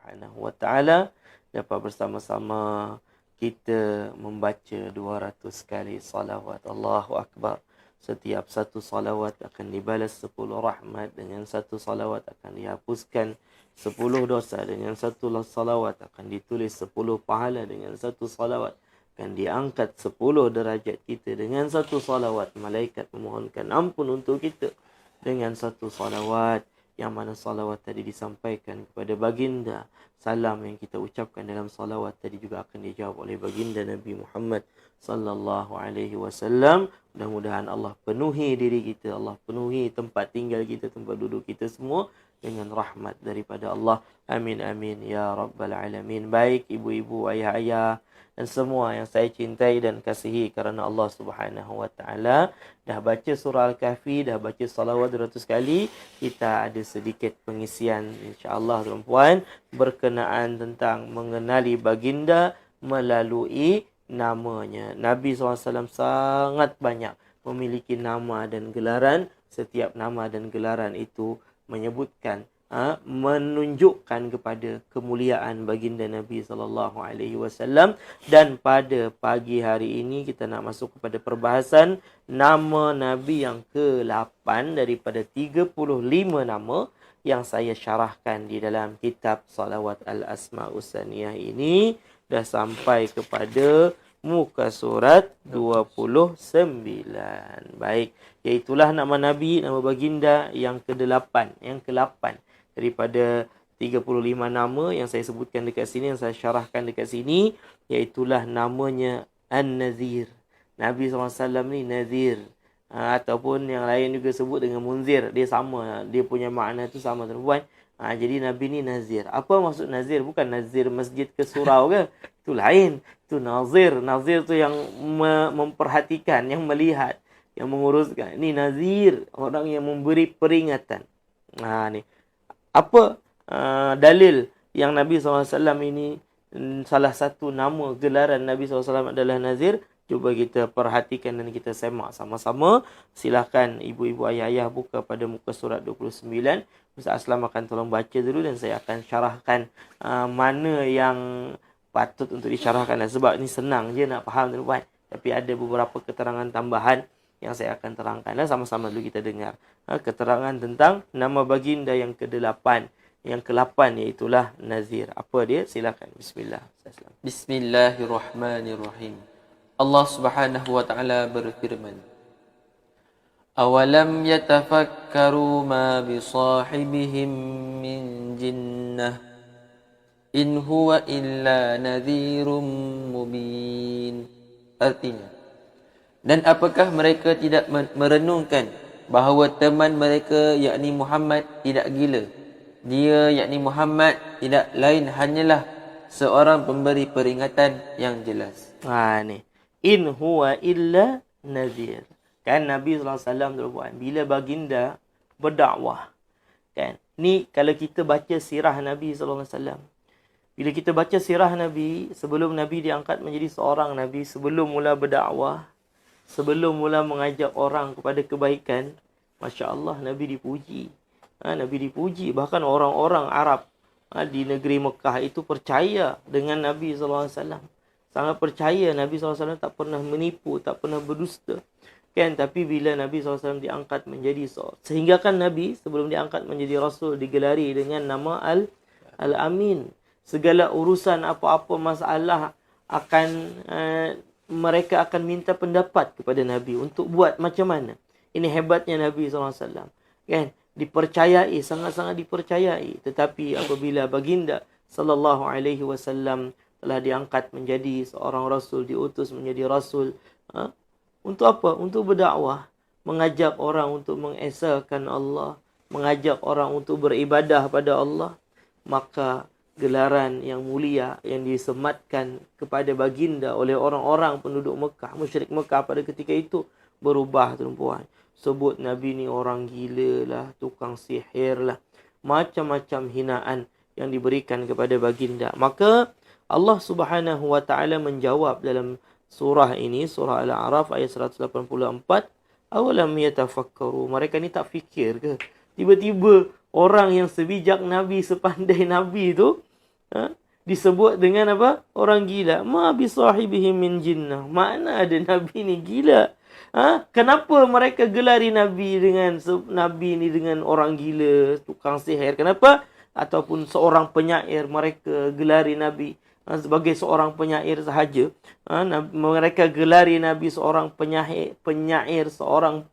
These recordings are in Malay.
Subhanahu wa taala dapat bersama-sama kita membaca 200 kali salawat. Allahu akbar. Setiap satu salawat akan dibalas 10 rahmat, dengan satu salawat akan dihapuskan 10 dosa, dengan satu salawat akan ditulis 10 pahala, dengan satu salawat akan diangkat 10 derajat kita, dengan satu salawat malaikat memohonkan ampun untuk kita, dengan satu salawat yang mana salawat tadi disampaikan kepada baginda, salam yang kita ucapkan dalam salawat tadi juga akan dijawab oleh baginda Nabi Muhammad sallallahu alaihi wasallam. Mudah-mudahan Allah penuhi diri kita, Allah penuhi tempat tinggal kita, tempat duduk kita semua dengan rahmat daripada Allah. Amin amin ya rabbal alamin. Baik ibu-ibu, ayah-ayah dan semua yang saya cintai dan kasihi kerana Allah Subhanahu wa taala, dah baca surah Al-Kahfi, dah baca salawat 200 kali. Kita ada sedikit pengisian insya-Allah tuan-puan berkenaan tentang mengenali baginda melalui namanya. Nabi SAW sangat banyak memiliki nama dan gelaran. Setiap nama dan gelaran itu menyebutkan, menunjukkan kepada kemuliaan baginda Nabi SAW. Dan pada pagi hari ini kita nak masuk kepada perbahasan nama Nabi yang ke-8 daripada 35 nama yang saya syarahkan di dalam kitab Salawat Al-Asma'us Saniyah ini. Dah sampai kepada muka surat 29. Baik, iaitulah nama Nabi, nama baginda yang ke-8, yang ke-8 daripada 35 nama yang saya sebutkan dekat sini, yang saya syarahkan dekat sini, iaitulah namanya An-Nazir. Nabi SAW ni Nazir, ataupun yang lain juga sebut dengan Munzir. Dia sama, dia punya makna tu sama tuan-puan. Jadi Nabi ni Nazir. Apa maksud Nazir? Bukan Nazir masjid ke surau ke? Itu lain. Itu Nazir. Nazir tu yang memperhatikan, yang melihat, yang menguruskan. Ini Nazir, orang yang memberi peringatan. Ni. Apa dalil yang Nabi SAW ini salah satu nama gelaran Nabi SAW adalah Nazir? Cuba kita perhatikan dan kita semak sama-sama. Silakan ibu-ibu, ayah-ayah buka pada muka surat 29. Ustaz Aslam akan tolong baca dulu dan saya akan syarahkan mana yang patut untuk disyarahkan. Sebab ni senang je nak faham tuan-tuan. Tapi ada beberapa keterangan tambahan yang saya akan terangkan. Sama-sama dulu kita dengar keterangan tentang nama baginda yang ke-8. Yang ke-8 iaitulah Nazir. Apa dia? Silakan. Bismillah. Bismillahirrahmanirrahim. Allah Subhanahu wa taala berfirman, "Awalam yatafakkaru ma bi sahibihim min jinnah in huwa illa nadhirum mubin." Artinya, dan apakah mereka tidak merenungkan bahawa teman mereka yakni Muhammad tidak gila? Dia yakni Muhammad tidak lain hanyalah seorang pemberi peringatan yang jelas. Ni. In huwa illa nadhir. Kan Nabi SAW bila baginda berdakwah. Kan? Ni kalau kita baca sirah Nabi SAW. Bila kita baca sirah Nabi, sebelum Nabi diangkat menjadi seorang Nabi, sebelum mula berdakwah, sebelum mula mengajak orang kepada kebaikan, Masya Allah, Nabi dipuji. Nabi dipuji. Bahkan orang-orang Arab di negeri Mekah itu percaya dengan Nabi SAW. Sangat percaya Nabi SAW tak pernah menipu, tak pernah berdusta. Kan? Tapi bila Nabi SAW diangkat menjadi seorang, sehingga kan Nabi sebelum diangkat menjadi Rasul digelari dengan nama Al-Amin. Segala urusan apa-apa masalah akan mereka akan minta pendapat kepada Nabi untuk buat macam mana. Ini hebatnya Nabi SAW. Kan? Dipercayai, sangat-sangat dipercayai. Tetapi apabila baginda sallallahu alaihi wasallam telah diangkat menjadi seorang Rasul, diutus menjadi Rasul, untuk apa? Untuk berdakwah, mengajak orang untuk mengesahkan Allah, mengajak orang untuk beribadah pada Allah. Maka gelaran yang mulia yang disematkan kepada baginda oleh orang-orang penduduk Mekah, musyrik Mekah pada ketika itu berubah tuan-puan. Sebut Nabi ni orang gila lah, tukang sihir lah, macam-macam hinaan yang diberikan kepada baginda. Maka Allah Subhanahu wa taala menjawab dalam surah ini, surah Al-A'raf ayat 184, awalam yatafakkaru, mereka ni tak fikir ke? Tiba-tiba orang yang sebijak Nabi, sepandai Nabi tu, Disebut dengan apa? Orang gila. Ma bi sahibihi min jinnah. Mana ada Nabi ni gila? Kenapa mereka gelari Nabi ni dengan orang gila, tukang sihir? Kenapa? Ataupun seorang penyair, mereka gelari Nabi sebagai seorang penyair sahaja. Mereka gelari Nabi seorang penyair, seorang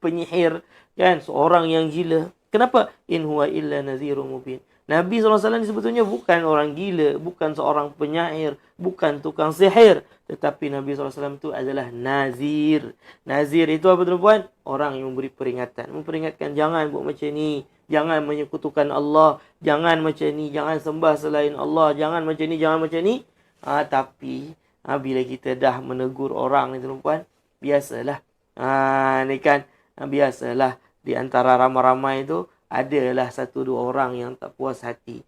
penyihir, kan? Seorang yang gila. Kenapa? In huwa illa nadhirun mubin. Nabi SAW sebetulnya bukan orang gila, bukan seorang penyair, bukan tukang sihir. Tetapi Nabi SAW itu adalah nazir. Nazir itu apa tuan-tuan? Orang yang memberi peringatan. Memperingatkan jangan buat macam ni. Jangan menyekutukan Allah. Jangan macam ni. Jangan sembah selain Allah. Jangan macam ni, jangan macam ni. Tapi bila kita dah menegur orang ni tuan-tuan, biasalah. Ni kan, biasalah. Di antara ramai-ramai itu, adalah satu dua orang yang tak puas hati.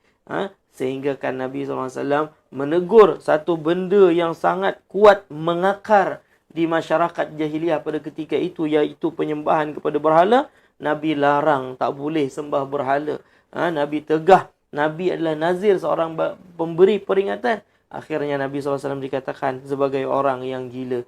Sehingga kan Nabi SAW menegur satu benda yang sangat kuat mengakar di masyarakat jahiliah pada ketika itu, iaitu penyembahan kepada berhala. Nabi larang, tak boleh sembah berhala. Nabi tegah. Nabi adalah nazir, seorang pemberi peringatan. Akhirnya Nabi SAW dikatakan sebagai orang yang gila.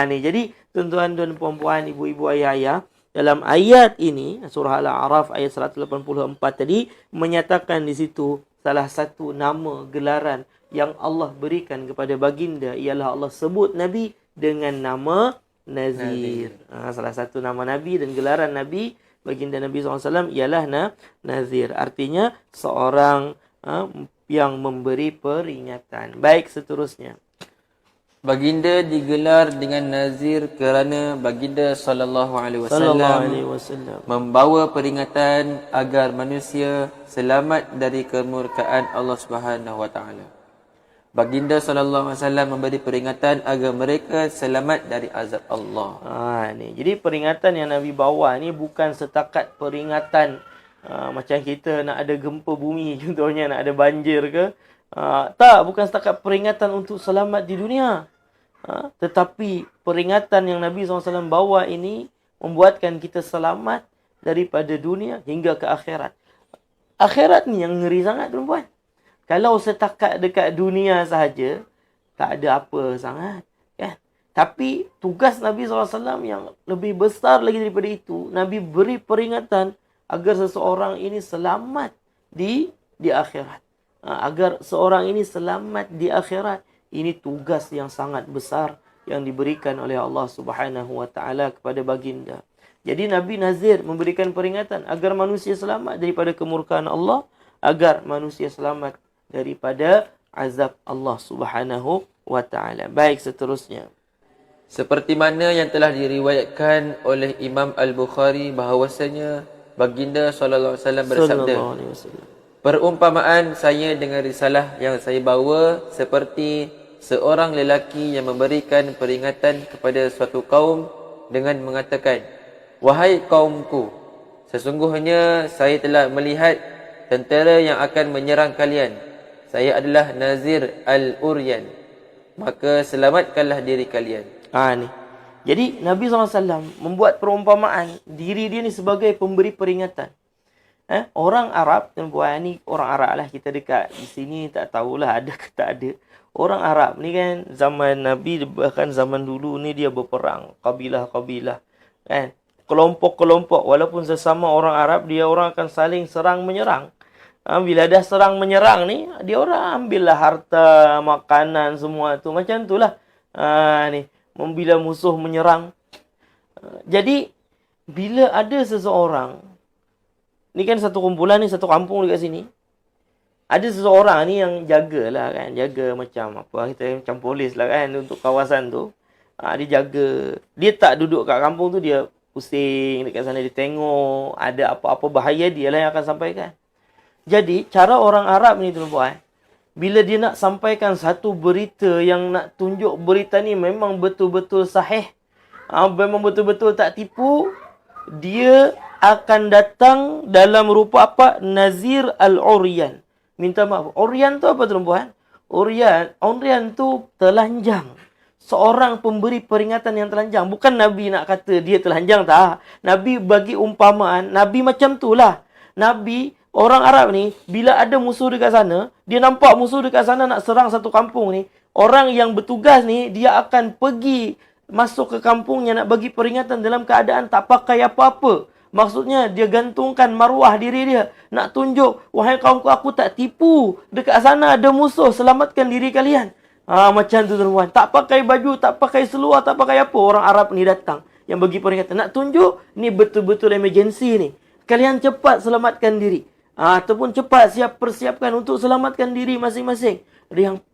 Jadi tuan-tuan dan puan-puan, ibu-ibu, ayah-ayah, dalam ayat ini, surah Al-A'raf ayat 184 tadi, menyatakan di situ salah satu nama gelaran yang Allah berikan kepada baginda ialah Allah sebut Nabi dengan nama Nazir. Salah satu nama Nabi dan gelaran Nabi, baginda Nabi SAW ialah Nazir. Artinya seorang yang memberi peringatan. Baik, seterusnya. Baginda digelar dengan nazir kerana baginda sallallahu alaihi wasallam membawa peringatan agar manusia selamat dari kemurkaan Allah Subhanahu wa taala. Baginda sallallahu alaihi wasallam memberi peringatan agar mereka selamat dari azab Allah. Jadi peringatan yang Nabi bawa ni bukan setakat peringatan macam kita nak ada gempa bumi contohnya, nak ada banjir ke. Bukan setakat peringatan untuk selamat di dunia. Tetapi peringatan yang Nabi SAW bawa ini membuatkan kita selamat daripada dunia hingga ke akhirat. Akhirat ni yang ngeri sangat tuan-tuan. Kalau setakat dekat dunia sahaja, tak ada apa sangat, kan? Tapi tugas Nabi SAW yang lebih besar lagi daripada itu, Nabi beri peringatan agar seseorang ini selamat di akhirat. Agar seorang ini selamat di akhirat. Ini tugas yang sangat besar yang diberikan oleh Allah Subhanahu wa taala kepada baginda. Jadi Nabi Nazir memberikan peringatan agar manusia selamat daripada kemurkaan Allah, agar manusia selamat daripada azab Allah Subhanahu wa taala. Baik, seterusnya. Seperti mana yang telah diriwayatkan oleh Imam Al-Bukhari bahawasanya baginda sallallahu alaihi wasallam bersabda, perumpamaan saya dengan risalah yang saya bawa seperti seorang lelaki yang memberikan peringatan kepada suatu kaum dengan mengatakan, wahai kaumku, sesungguhnya saya telah melihat tentera yang akan menyerang kalian. Saya adalah Nazir Al-Uryan. Maka selamatkanlah diri kalian. Ni. Jadi Nabi SAW membuat perumpamaan diri dia ni sebagai pemberi peringatan. Orang Arab, tuan-puan, ni orang Arab lah, kita dekat di sini tak tahulah ada ke tak ada. Orang Arab ni kan zaman Nabi, bahkan zaman dulu ni dia berperang kabilah-kabilah, kan? Kelompok-kelompok, walaupun sesama orang Arab, dia orang akan saling serang menyerang. Bila dah serang menyerang ni, dia orang ambillah harta, makanan, semua tu. Macam tu lah. Bila musuh menyerang. Jadi, bila ada seseorang, ni kan satu kumpulan ni, satu kampung dekat sini. Ada seseorang ni yang jagalah kan. Jaga macam apa, kita macam polis lah kan untuk kawasan tu. Dia jaga. Dia tak duduk kat kampung tu, dia pusing dekat sana, dia tengok ada apa-apa bahaya, dia lah yang akan sampaikan. Jadi, cara orang Arab ni tuan-tuan, bila dia nak sampaikan satu berita yang nak tunjuk berita ni memang betul-betul sahih, memang betul-betul tak tipu, dia akan datang dalam rupa apa? Nazir Al-Uryan. Minta maaf. Uryan tu apa tuan-tuan? Uryan tu telanjang. Seorang pemberi peringatan yang telanjang. Bukan Nabi nak kata dia telanjang, tak. Nabi bagi umpamaan. Nabi macam tu lah. Nabi Orang Arab ni, bila ada musuh dekat sana, dia nampak musuh dekat sana nak serang satu kampung ni, orang yang bertugas ni, dia akan pergi masuk ke kampungnya nak bagi peringatan dalam keadaan tak pakai apa-apa. Maksudnya, dia gantungkan maruah diri dia. Nak tunjuk, wahai kaumku, aku tak tipu. Dekat sana ada musuh, selamatkan diri kalian. Macam tu tuan-tuan. Tak pakai baju, tak pakai seluar, tak pakai apa. Orang Arab ni datang yang bagi peringatan. Nak tunjuk, ni betul-betul emergency ni. Kalian cepat selamatkan diri. Ataupun cepat persiapkan untuk selamatkan diri masing-masing.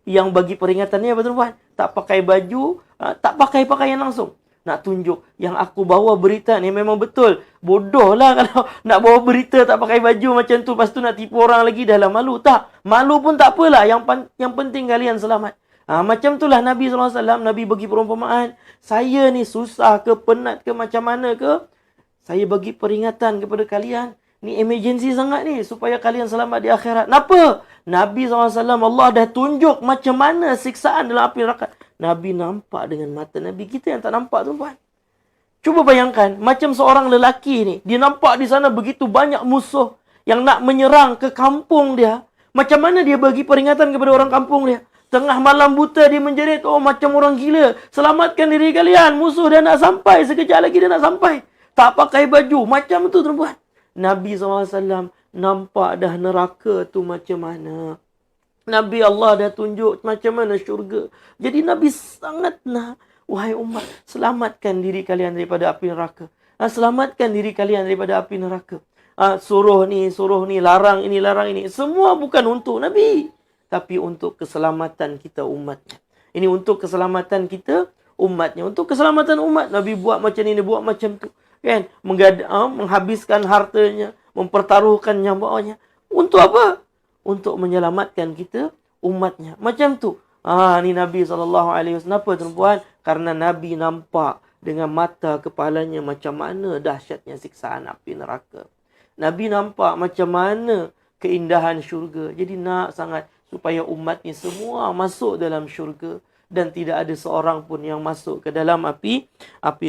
Yang bagi peringatan ni apa tuan-tuan? Tak pakai baju, tak pakai pakaian langsung. Nak tunjuk yang aku bawa berita ni memang betul. Bodoh lah kalau nak bawa berita tak pakai baju macam tu. Lepas tu nak tipu orang lagi, dah lah malu. Tak, malu pun tak apalah. Yang penting kalian selamat. Macam itulah Nabi SAW. Nabi bagi perumpamaan. Saya ni susah ke, penat ke, macam mana ke, saya bagi peringatan kepada kalian. Ni emergency sangat ni, supaya kalian selamat di akhirat. Kenapa? Nabi SAW, Allah dah tunjuk macam mana siksaan dalam api neraka. Nabi nampak dengan mata. Nabi kita yang tak nampak tuan-tuan. Cuba bayangkan, macam seorang lelaki ni, dia nampak di sana begitu banyak musuh yang nak menyerang ke kampung dia. Macam mana dia bagi peringatan kepada orang kampung dia? Tengah malam buta dia menjerit, oh macam orang gila. Selamatkan diri kalian, musuh dah nak sampai. Sekejap lagi dia nak sampai. Tak pakai baju, macam tu tuan-tuan. Nabi SAW nampak dah neraka tu macam mana. Nabi Allah dah tunjuk macam mana syurga. Jadi Nabi sangat nak, wahai umat, selamatkan diri kalian daripada api neraka. Selamatkan diri kalian daripada api neraka. Suruh ni, larang ini. Semua bukan untuk Nabi, tapi untuk keselamatan kita umatnya. Ini untuk keselamatan kita umatnya. Untuk keselamatan umat, Nabi buat macam ini, buat macam tu. Kan? Menghabiskan hartanya, mempertaruhkan nyawanya. Untuk apa? Untuk menyelamatkan kita umatnya. Macam tu. Ni Nabi SAW. Kenapa tuan-puan? Karena Nabi nampak dengan mata kepalanya macam mana dahsyatnya siksaan api neraka. Nabi nampak macam mana keindahan syurga. Jadi nak sangat supaya umat ni semua masuk dalam syurga. Dan tidak ada seorang pun yang masuk ke dalam api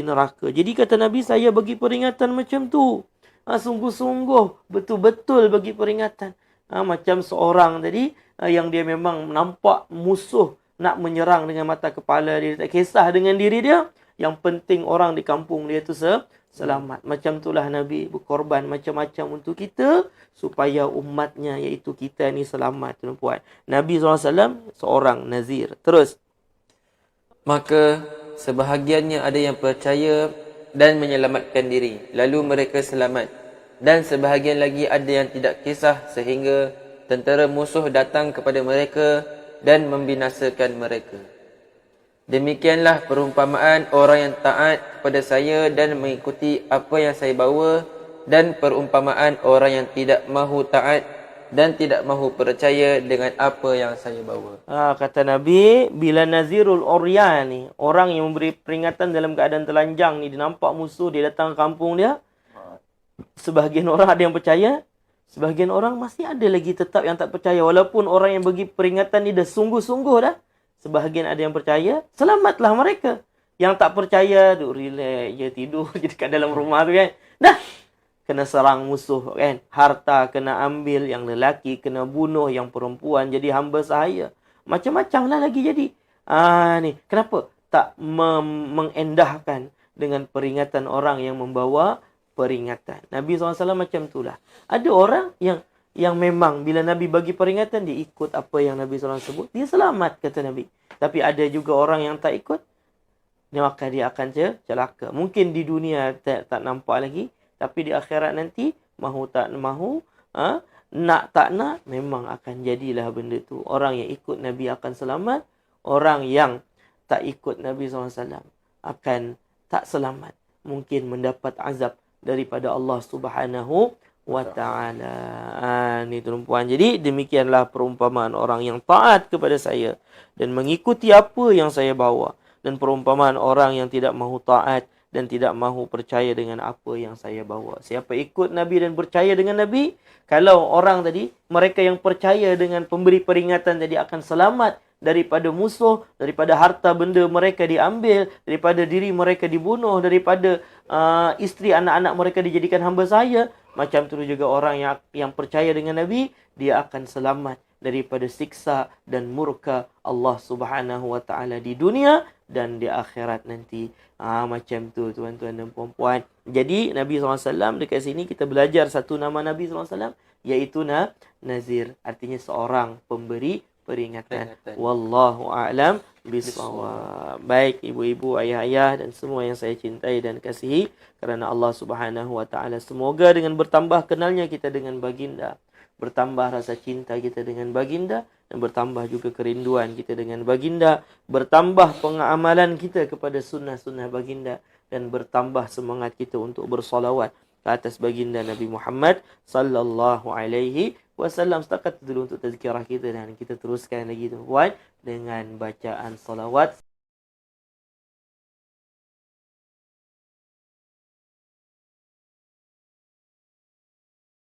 neraka. Jadi kata Nabi, saya bagi peringatan macam tu. Sungguh-sungguh, betul-betul bagi peringatan. Macam seorang tadi, yang dia memang nampak musuh nak menyerang dengan mata kepala dia. Tak kisah dengan diri dia. Yang penting orang di kampung dia tu selamat. Macam itulah Nabi berkorban macam-macam untuk kita. Supaya umatnya, iaitu kita ni selamat. Tuan-puan. Nabi SAW seorang nazir. Terus. Maka sebahagiannya ada yang percaya dan menyelamatkan diri, lalu mereka selamat. Dan sebahagian lagi ada yang tidak kisah sehingga tentera musuh datang kepada mereka dan membinasakan mereka. Demikianlah perumpamaan orang yang taat kepada saya dan mengikuti apa yang saya bawa, dan perumpamaan orang yang tidak mahu taat dan tidak mahu percaya dengan apa yang saya bawa. Kata Nabi, bila Nazirul Uryan ni, orang yang memberi peringatan dalam keadaan telanjang ni, dia nampak musuh, dia datang ke kampung dia. Sebahagian orang ada yang percaya, sebahagian orang masih ada lagi tetap yang tak percaya. Walaupun orang yang bagi peringatan ni dah sungguh-sungguh dah. Sebahagian ada yang percaya, selamatlah mereka. Yang tak percaya, duk relax je, tidur je dekat dalam rumah tu kan. Dah kena serang musuh kan. Harta kena ambil, yang lelaki kena bunuh, yang perempuan jadi hamba sahaya. Macam-macam lah lagi jadi. Ni kenapa tak mengendahkan dengan peringatan orang yang membawa peringatan. Nabi SAW macam itulah. Ada orang yang memang bila Nabi bagi peringatan, dia ikut apa yang Nabi SAW sebut, dia selamat, kata Nabi. Tapi ada juga orang yang tak ikut, maka dia akan celaka. Mungkin di dunia tak nampak lagi, tapi di akhirat nanti, mahu tak mahu, nak tak nak, memang akan jadilah benda tu. Orang yang ikut Nabi akan selamat. Orang yang tak ikut Nabi SAW akan tak selamat. Mungkin mendapat azab daripada Allah Subhanahu wa ta'ala. Ni tuan-puan. Jadi demikianlah perumpamaan orang yang taat kepada saya dan mengikuti apa yang saya bawa. Dan perumpamaan orang yang tidak mahu taat dan tidak mahu percaya dengan apa yang saya bawa. Siapa ikut Nabi dan percaya dengan Nabi, kalau orang tadi, mereka yang percaya dengan pemberi peringatan tadi akan selamat daripada musuh, daripada harta benda mereka diambil, daripada diri mereka dibunuh, daripada isteri anak-anak mereka dijadikan hamba saya. Macam tu juga orang yang percaya dengan Nabi, dia akan selamat daripada siksa dan murka Allah Subhanahu wa taala di dunia dan di akhirat nanti. Macam tu tuan-tuan dan puan-puan. Jadi Nabi SAW dekat sini kita belajar satu nama Nabi SAW, iaitu Nazir. Artinya seorang pemberi peringatan. Wallahu a'lam bissawab. Baik ibu-ibu, ayah-ayah dan semua yang saya cintai dan kasihi kerana Allah Subhanahu wa taala, semoga dengan bertambah kenalnya kita dengan baginda, bertambah rasa cinta kita dengan baginda, dan bertambah juga kerinduan kita dengan baginda, bertambah pengamalan kita kepada sunnah-sunnah baginda, dan bertambah semangat kita untuk bersolawat ke atas baginda Nabi Muhammad sallallahu alaihi wasallam. Setakat dulu untuk tazkirah kita, dan kita teruskan lagi tuan dengan bacaan solawat.